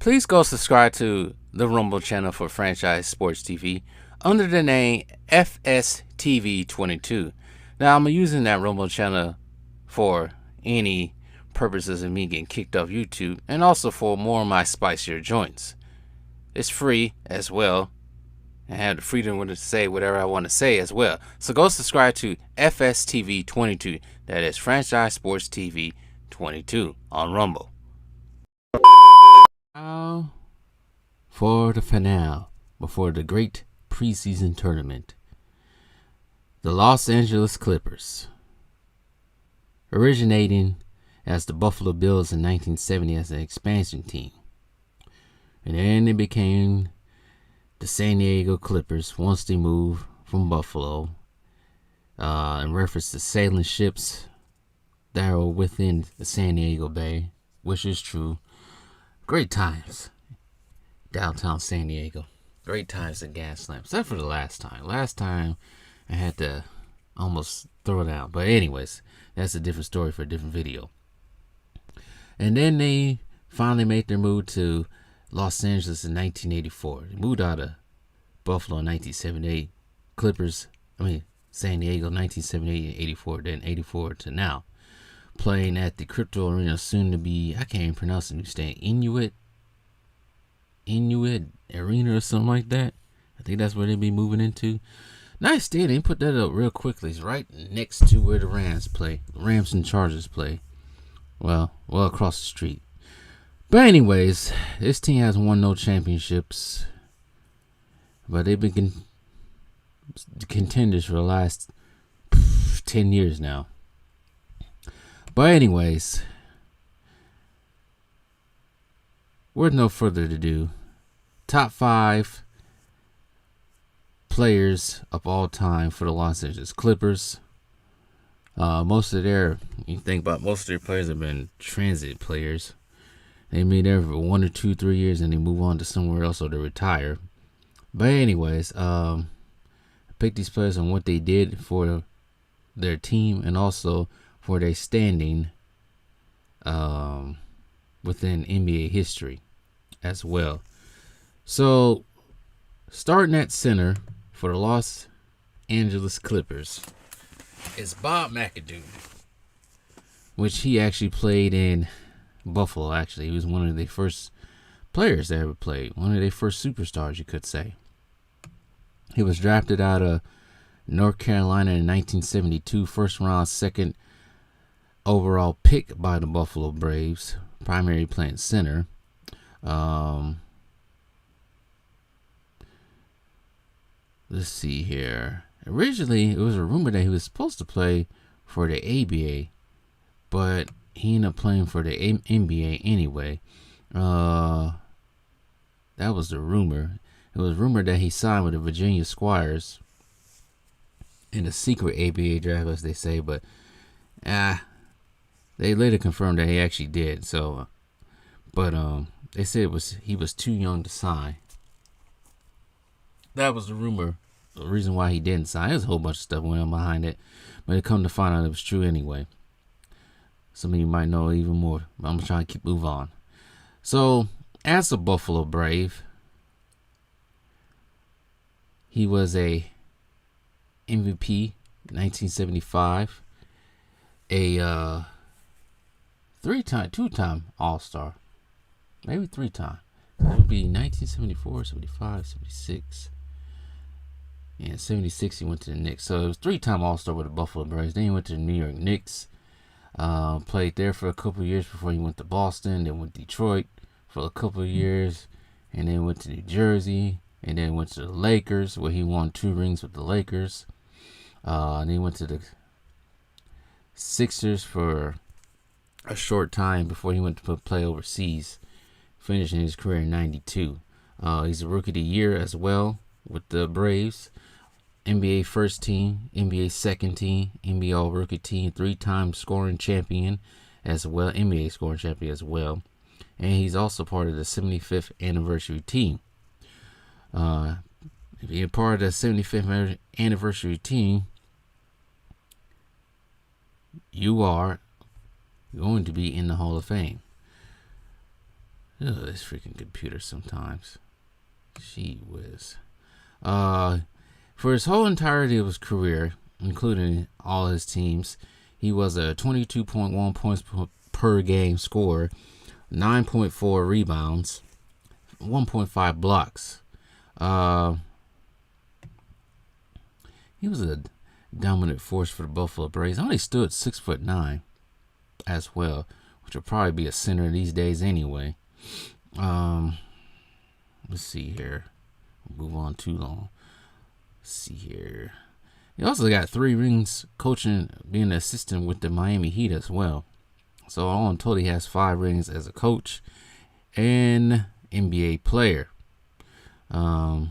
Please go subscribe to the Rumble channel for Franchise Sports TV under the name FSTV22. Now, I'm using that Rumble channel for any purposes of me getting kicked off YouTube and also for more of my spicier joints. It's free as well. I have the freedom to say whatever I want to say as well. So go subscribe to FSTV22. That is Franchise Sports TV 22 on Rumble. Now for the finale before the great preseason tournament. The Los Angeles Clippers, originating as the Buffalo Bills in 1970 as an expansion team. And then they became the San Diego Clippers once they moved from Buffalo, in reference to sailing ships that were within the San Diego Bay, which is true. Great times downtown San Diego. Great times at Gaslamp, except for the last time. Last time I had to almost throw it out. But anyways, that's a different story for a different video. And then they finally made their move to Los Angeles in 1984. They moved out of Buffalo in 1978. San Diego 1978 and 84. Then 84 to now. Playing at the Crypto Arena, soon to be, I can't even pronounce the new stand, Inuit Arena or something like that. I think that's where they'll be moving into. Nice stadium. Put that up real quickly. It's right next to where the Rams play. Rams and Chargers play. Well across the street. But anyways, this team has won no championships, but they've been contenders for the last 10 years now. But anyways, with no further ado, top 5 players of all time for the Los Angeles Clippers. Most of their players have been transit players. They be there for 1 or 2, 3 years and they move on to somewhere else or they retire. But anyways, I picked these players on what they did for their team and also for their standing within NBA history as well. So, starting at center for the Los Angeles Clippers is Bob McAdoo, which he actually played in Buffalo. Actually, he was one of the first players that ever played, one of their first superstars, you could say. He was drafted out of North Carolina in 1972, first round, second overall pick by the Buffalo Braves, primarily playing center. Let's see here. Originally, it was a rumor that he was supposed to play for the ABA, but he ended up playing for the NBA anyway. That was the rumor. It was rumored that he signed with the Virginia Squires in a secret ABA draft, as they say, but they later confirmed that he actually did. So, but they said he was too young to sign. That was the rumor. The reason why he didn't sign. There's a whole bunch of stuff went on behind it, but it come to find out it was true anyway. Some of you might know even more, but I'm trying to move on. So, as a Buffalo Brave, he was a MVP 1975, a two-time All-Star, maybe 3-time. It would be 1974, 75, 76. And 76 he went to the Knicks. So it was 3-time All-Star with the Buffalo Braves. Then he went to the New York Knicks. Played there for a couple of years before he went to Boston. Then went to Detroit for a couple of years. And then went to New Jersey. And then went to the Lakers, where he won 2 rings with the Lakers. And then he went to the Sixers for a short time before he went to play overseas, finishing his career in 92. He's a Rookie of the Year as well with the Braves. NBA first team, NBA second team, NBA All-Rookie team, 3-time scoring champion as well, NBA scoring champion as well. And he's also part of the 75th anniversary team. If you're part of the 75th anniversary team, you are going to be in the Hall of Fame. Ugh, this freaking computer sometimes. Gee whiz. For his whole entirety of his career, including all his teams, he was a 22.1 points per game scorer, 9.4 rebounds, 1.5 blocks. He was a dominant force for the Buffalo Braves. Only stood 6'9" as well, which will probably be a center these days anyway. Let's see here. Move on too long. Let's see here. He also got 3 rings coaching, being an assistant with the Miami Heat as well. So all in total, he has 5 rings as a coach and NBA player. Let's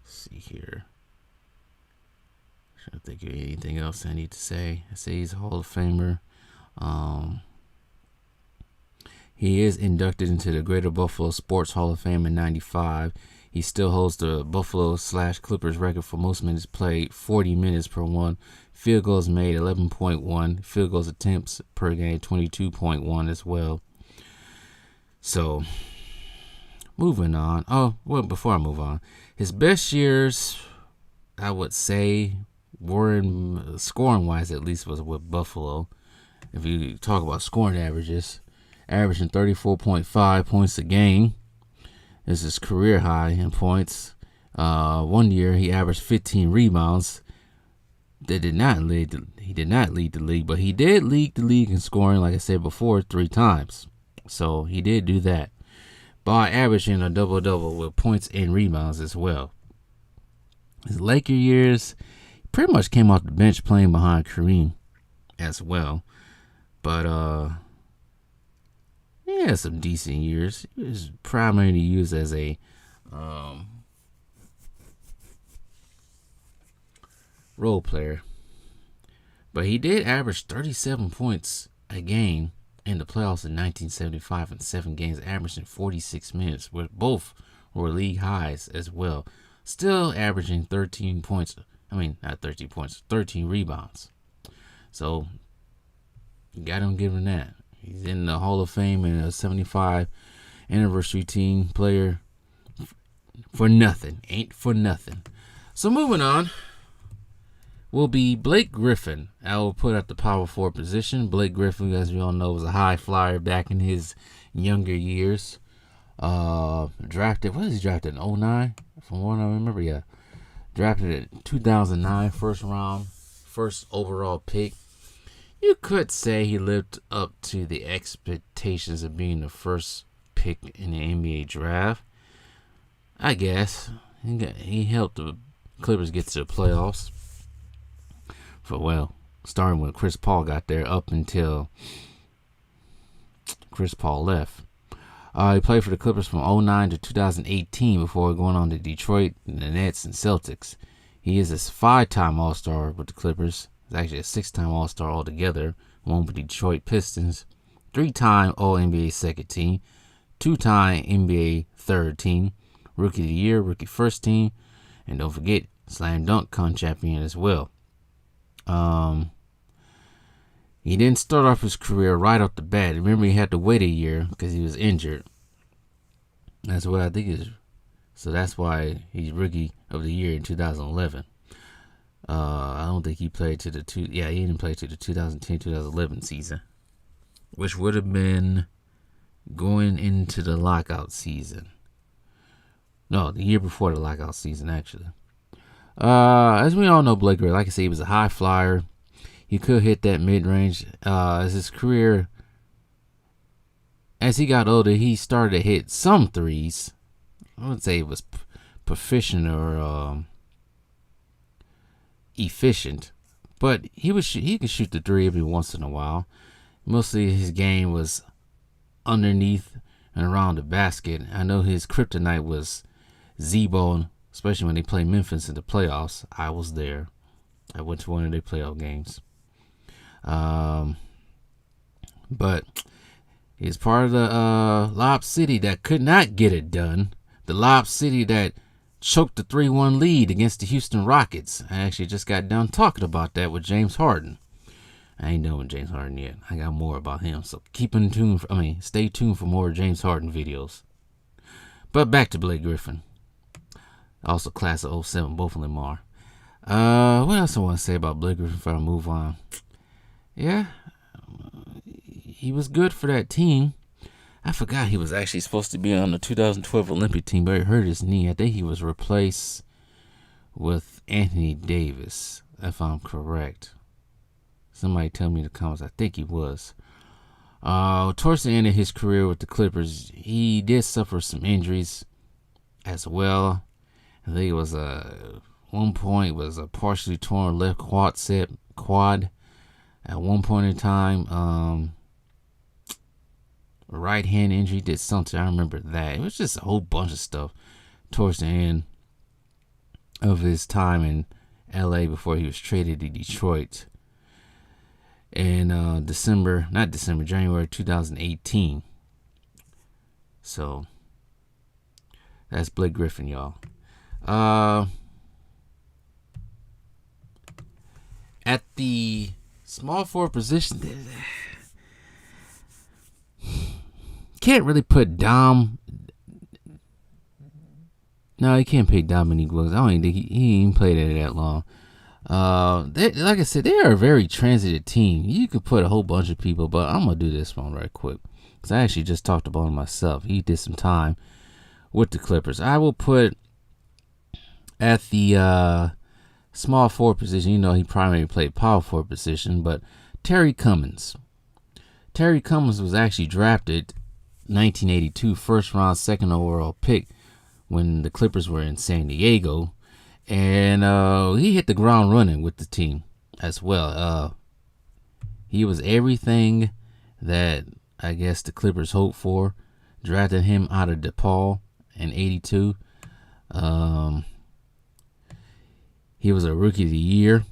see here. Trying to think of anything else I need to say. I say he's a Hall of Famer. He is inducted into the Greater Buffalo Sports Hall of Fame in '95. He still holds the Buffalo/Clippers record for most minutes played, 40 minutes per one. Field goals made, 11.1. Field goals attempts per game, 22.1 as well. So, moving on. Before I move on, his best years, I would say, were in scoring-wise at least, was with Buffalo. If you talk about scoring averages, averaging 34.5 points a game. This is career high in points. One year he averaged 15 rebounds. He did not lead the league, but he did lead the league in scoring, like I said before, 3 times. So he did do that by averaging a double-double with points and rebounds as well. His Laker years, he pretty much came off the bench playing behind Kareem as well. But he had some decent years. He was primarily used as a role player. But he did average 37 points a game in the playoffs in 1975 in 7 games, averaging 46 minutes, where both were league highs as well. Still averaging 13 points. I mean, not 13 points, 13 rebounds. So, you got to give him that. He's in the Hall of Fame and a 75 anniversary team player for nothing. Ain't for nothing. So moving on will be Blake Griffin. I will put at the power forward position. Blake Griffin, as we all know, was a high flyer back in his younger years. Drafted in 2009? From what I remember, yeah. Drafted in 2009, first round, first overall pick. You could say he lived up to the expectations of being the first pick in the NBA draft. I guess. He helped the Clippers get to the playoffs. Starting when Chris Paul got there up until Chris Paul left. He played for the Clippers from 2009 to 2018 before going on to Detroit, the Nets, and Celtics. He is a 5-time All-Star with the Clippers. He's actually a 6-time All-Star altogether. One with the Detroit Pistons. 3-time All-NBA second team. 2-time NBA third team. Rookie of the Year, Rookie first team. And don't forget, Slam Dunk champion as well. He didn't start off his career right off the bat. Remember, he had to wait a year because he was injured. That's what I think is. So that's why he's Rookie of the Year in 2011. I don't think he played to he didn't play to the 2010-2011 season, which would have been going into the lockout season. No, the year before the lockout season, actually. As we all know, Blake Griffin, like I said, he was a high flyer. He could hit that mid-range. As his career, as he got older, he started to hit some threes. I wouldn't say it was proficient or efficient, but he could shoot the 3 every once in a while. Mostly his game was underneath and around the basket. I know his kryptonite was Z-Ball, especially when they played Memphis in the playoffs. I was there. I went to one of their playoff games. But he's part of the Lob City that could not get it done. The Lob City that choked the 3-1 lead against the Houston Rockets. I actually just got done talking about that with James Harden. I ain't done with James Harden yet. I got more about him, so stay tuned for more James Harden videos. But back to Blake Griffin. Also class of 07, both of them are. What else I want to say about Blake Griffin before I move on? Yeah, he was good for that team. I forgot he was actually supposed to be on the 2012 Olympic team, but he hurt his knee. I think he was replaced with Anthony Davis, if I'm correct. Somebody tell me in the comments. I think he was. Towards the end of his career with the Clippers, he did suffer some injuries as well. I think it was one point was a partially torn left quad. At one point in time, right hand injury did something. I remember that. It was just a whole bunch of stuff towards the end of his time in LA before he was traded to Detroit in January 2018. So that's Blake Griffin, y'all. At the small forward position, can't really put Dom. No, you can't pick Dominique Wilkins. I don't even think he ain't played it that long. Like I said, they are a very transitive team. You could put a whole bunch of people, but I'm gonna do this one right quick because I actually just talked about him myself. He did some time with the Clippers. I will put at the small forward position. He primarily played power forward position, but Terry Cummins. Terry Cummins was actually drafted 1982 first round, second overall pick when the Clippers were in San Diego. And he hit the ground running with the team as well. He was everything that I guess the Clippers hoped for. Drafted him out of DePaul in 82. He was a rookie of the year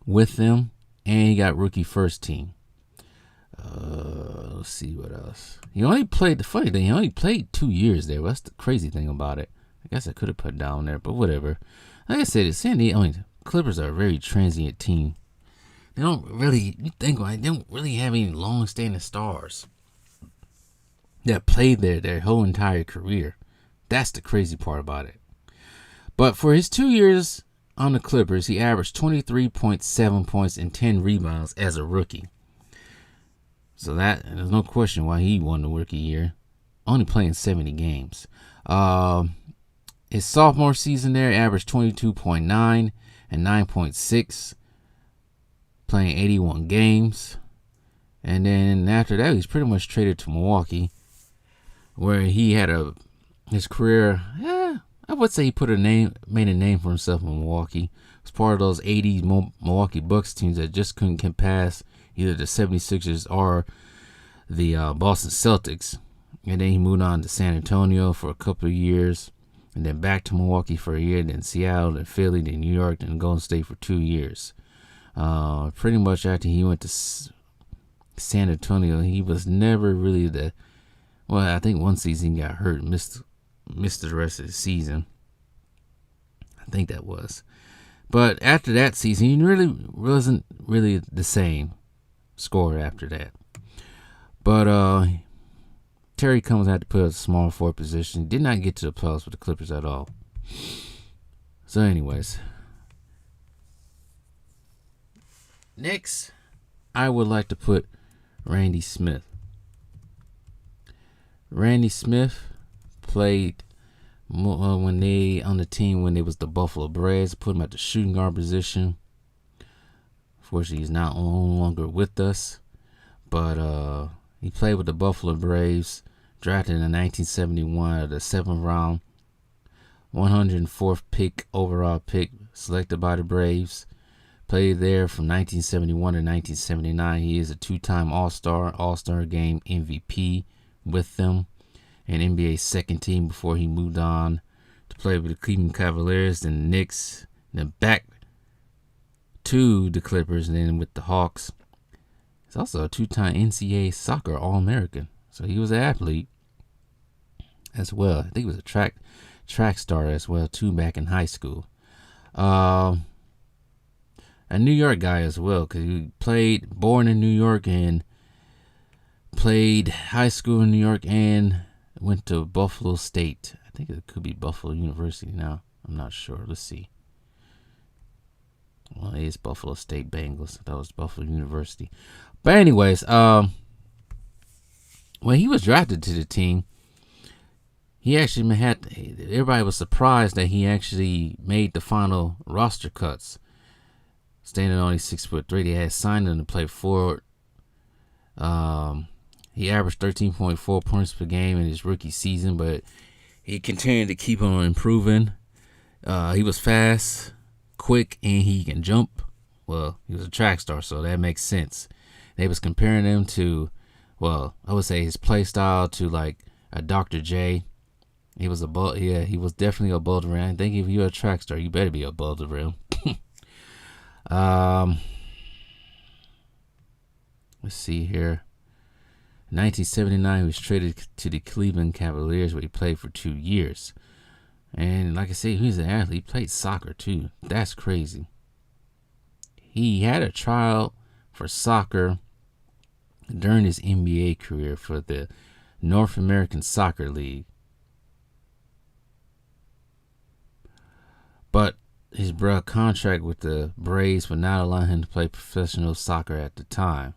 with them, and he got rookie first team. Let's see what else. He only played 2 years there. That's the crazy thing about it. I guess I could have put down there, but whatever. Like I said, Clippers are a very transient team. They don't really have any long-standing stars that played there their whole entire career. That's the crazy part about it. But for his 2 years on the Clippers, he averaged 23.7 points and 10 rebounds as a rookie. So there's no question why he won the rookie year. Only playing 70 games. His sophomore season there averaged 22.9 and 9.6, playing 81 games. And then after that, he's pretty much traded to Milwaukee, where he had his career. I would say he made a name for himself in Milwaukee. He was part of those 80s Milwaukee Bucks teams that just couldn't get past either the 76ers or the Boston Celtics. And then he moved on to San Antonio for a couple of years, and then back to Milwaukee for a year, then Seattle, then Philly, then New York, then Golden State for 2 years. Pretty much after he went to San Antonio, he was never really I think one season he got hurt, missed the rest of the season. I think that was. But after that season, he really wasn't really the same scorer after that. But Terry Cummins had to put a small forward position. Did not get to the playoffs with the Clippers at all. So anyways. Next, I would like to put Randy Smith. Randy Smith played when they on the team when they was the Buffalo Braves. Put him at the shooting guard position. Unfortunately, he's no longer with us. But he played with the Buffalo Braves. Drafted in 1971 at the 7th round. 104th overall pick. Selected by the Braves. Played there from 1971 to 1979. He is a 2-time All-Star, All-Star Game MVP with them, and NBA's second team before he moved on to play with the Cleveland Cavaliers, then the Knicks, then back to the Clippers, and then with the Hawks. He's also a 2-time NCAA soccer All-American, so he was an athlete as well. I think he was a track star as well too back in high school. a New York guy as well, because he born in New York and played high school in New York and went to Buffalo State. I think it could be Buffalo University now. I'm not sure. Let's see. Well, it is Buffalo State Bengals. That was Buffalo University. But anyways, when he was drafted to the team, he actually everybody was surprised that he actually made the final roster cuts. Standing only 6'3", they had signed him to play forward. He averaged 13.4 points per game in his rookie season, but he continued to keep on improving. He was fast, quick, and he can jump. Well, he was a track star, so that makes sense. They was comparing him to, well, I would say his play style to like a Dr. J. He was he was definitely above the rim. I think if you're a track star, you better be above the rim. Let's see here. In 1979, he was traded to the Cleveland Cavaliers, where he played for 2 years. And like I said, he's an athlete. He played soccer too. That's crazy. He had a tryout for soccer during his NBA career for the North American Soccer League. But his contract with the Braves would not allow him to play professional soccer at the time.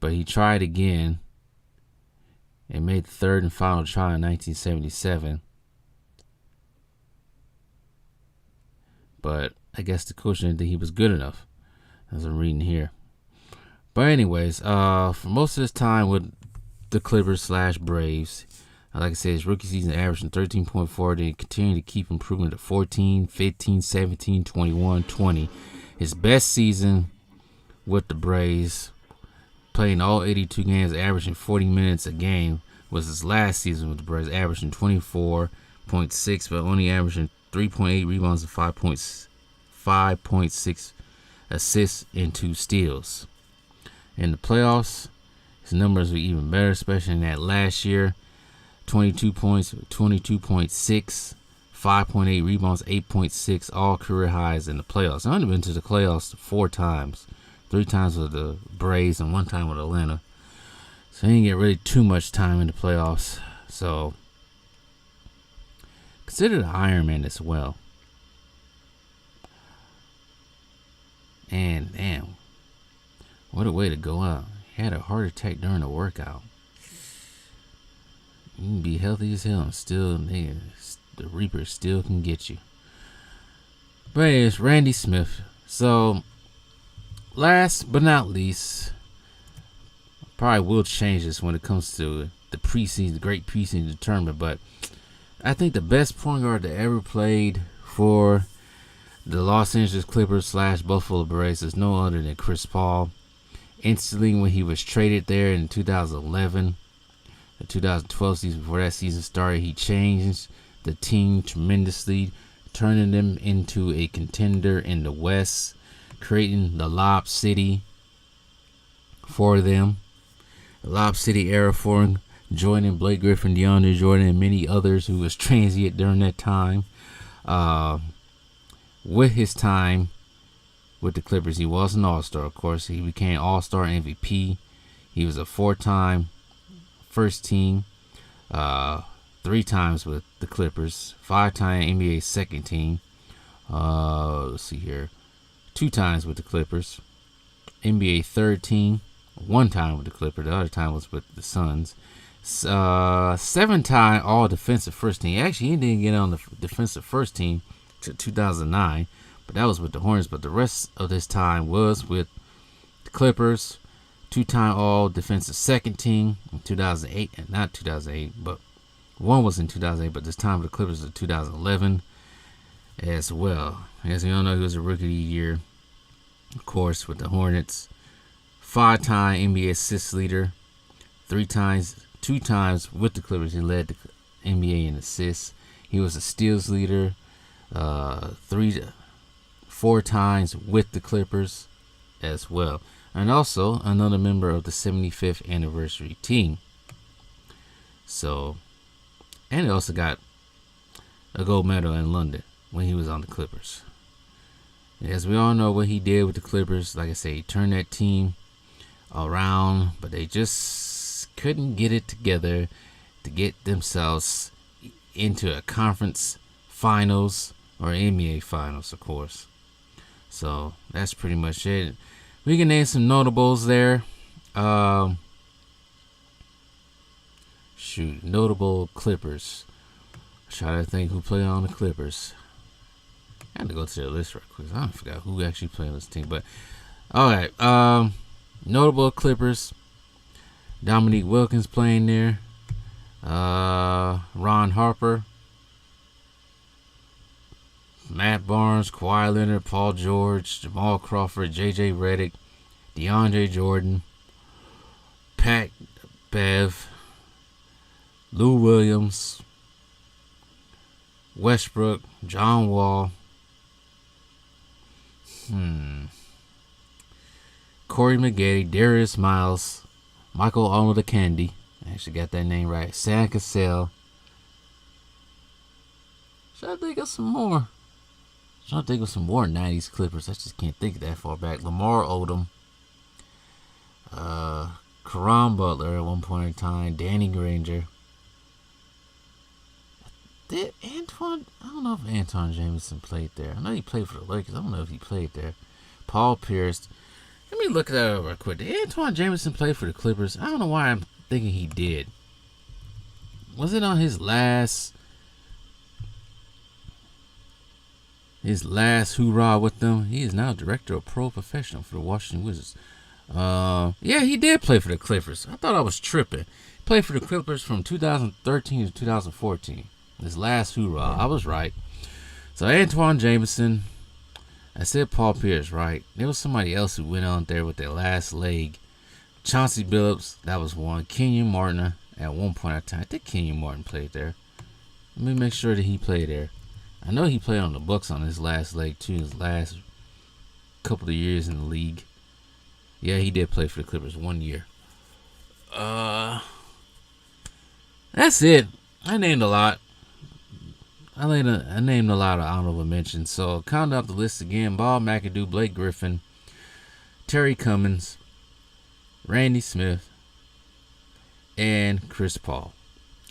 But he tried again and made the third and final try in 1977. But I guess the coach didn't think he was good enough, as I'm reading here. But anyways, for most of his time with the Clippers / Braves, like I said, his rookie season averaging 13.4, then continued to keep improving to 14, 15, 17, 21, 20. His best season with the Braves, playing all 82 games, averaging 40 minutes a game, was his last season with the Braves, averaging 24.6, but only averaging 3.8 rebounds and 5.6 assists and 2 steals. In the playoffs, his numbers were even better, especially in that last year. 22 points, 22.6, 5.8 rebounds, 8.6, all career highs in the playoffs. I've only been to the playoffs 4 times. 3 times with the Braves and 1 time with Atlanta. So he didn't get really too much time in the playoffs. So considered an Iron Man as well. And damn, what a way to go out. He had a heart attack during a workout. You can be healthy as hell and still, the Reaper still can get you. But it's Randy Smith. So last but not least, probably will change this when it comes to the great preseason tournament. But I think the best point guard that ever played for the Los Angeles Clippers / Buffalo Braves is no other than Chris Paul. Instantly, when he was traded there in 2011, the 2012 season, before that season started, he changed the team tremendously, turning them into a contender in the West, creating the Lob City for them. The Lob City era for him, joining Blake Griffin, DeAndre Jordan, and many others who was transient during that time. With his time with the Clippers, he was an All-Star, of course. He became All-Star MVP. He was a 4-time first team, 3 times with the Clippers, 5-time NBA second team. Let's see here. 2 times with the Clippers, NBA third team, 1 time with the Clippers. The other time was with the Suns. 7-time All Defensive First Team. Actually, he didn't get on the defensive first team to 2009, but that was with the Hornets. But the rest of this time was with the Clippers. 2-time All Defensive Second Team in 2008, and not 2008, but one was in 2008. But this time with the Clippers in 2011 as well. As you all know, he was a Rookie of the Year, of course, with the Hornets. 5-time NBA assist leader. 2 times with the Clippers, he led the NBA in assists. He was a steals leader. 4 times with the Clippers as well. And also another member of the 75th anniversary team. So, and he also got a gold medal in London when he was on the Clippers. As we all know what he did with the Clippers, like I say, he turned that team around, but they just couldn't get it together to get themselves into a conference finals or NBA finals, of course. So that's pretty much it. We can name some notables there. Notable Clippers. Try to think who played on the Clippers. I had to go to the list real quick. I forgot who actually played on this team. But all right, notable Clippers. Dominique Wilkins playing there. Ron Harper, Matt Barnes, Kawhi Leonard, Paul George, Jamal Crawford, J.J. Redick, DeAndre Jordan, Pat Bev, Lou Williams, Westbrook, John Wall, Corey Maggette, Darius Miles, Michael Olowokandi. I actually got that name right. Sam Cassell. Should I think of some more? Trying to think of some more 90s Clippers. I just can't think that far back. Lamar Odom. Caron Butler at one point in time. Danny Granger. Did Antoine... I don't know if Antawn Jamison played there. I know he played for the Lakers. I don't know if he played there. Paul Pierce. Let me look that up real quick. Did Antawn Jamison play for the Clippers? I don't know why I'm thinking he did. Was it on his last hoorah with them? He is now director of pro professional for the Washington Wizards. Yeah, he did play for the Clippers. I thought I was tripping. He played for the Clippers from 2013 to 2014. His last hoorah. I was right. So Antawn Jamison. I said Paul Pierce, right? There was somebody else who went on there with their last leg. Chauncey Billups, that was one. Kenyon Martin at one point in time. I think Kenyon Martin played there. Let me make sure that he played there. I know he played on the Bucks on his last leg too. His last couple of years in the league. Yeah, he did play for the Clippers 1 year. That's it. I named a lot. I named a lot of honorable mentions. So count up the list again. Bob McAdoo, Blake Griffin, Terry Cummins, Randy Smith, and Chris Paul.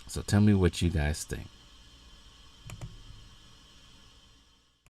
So tell me what you guys think.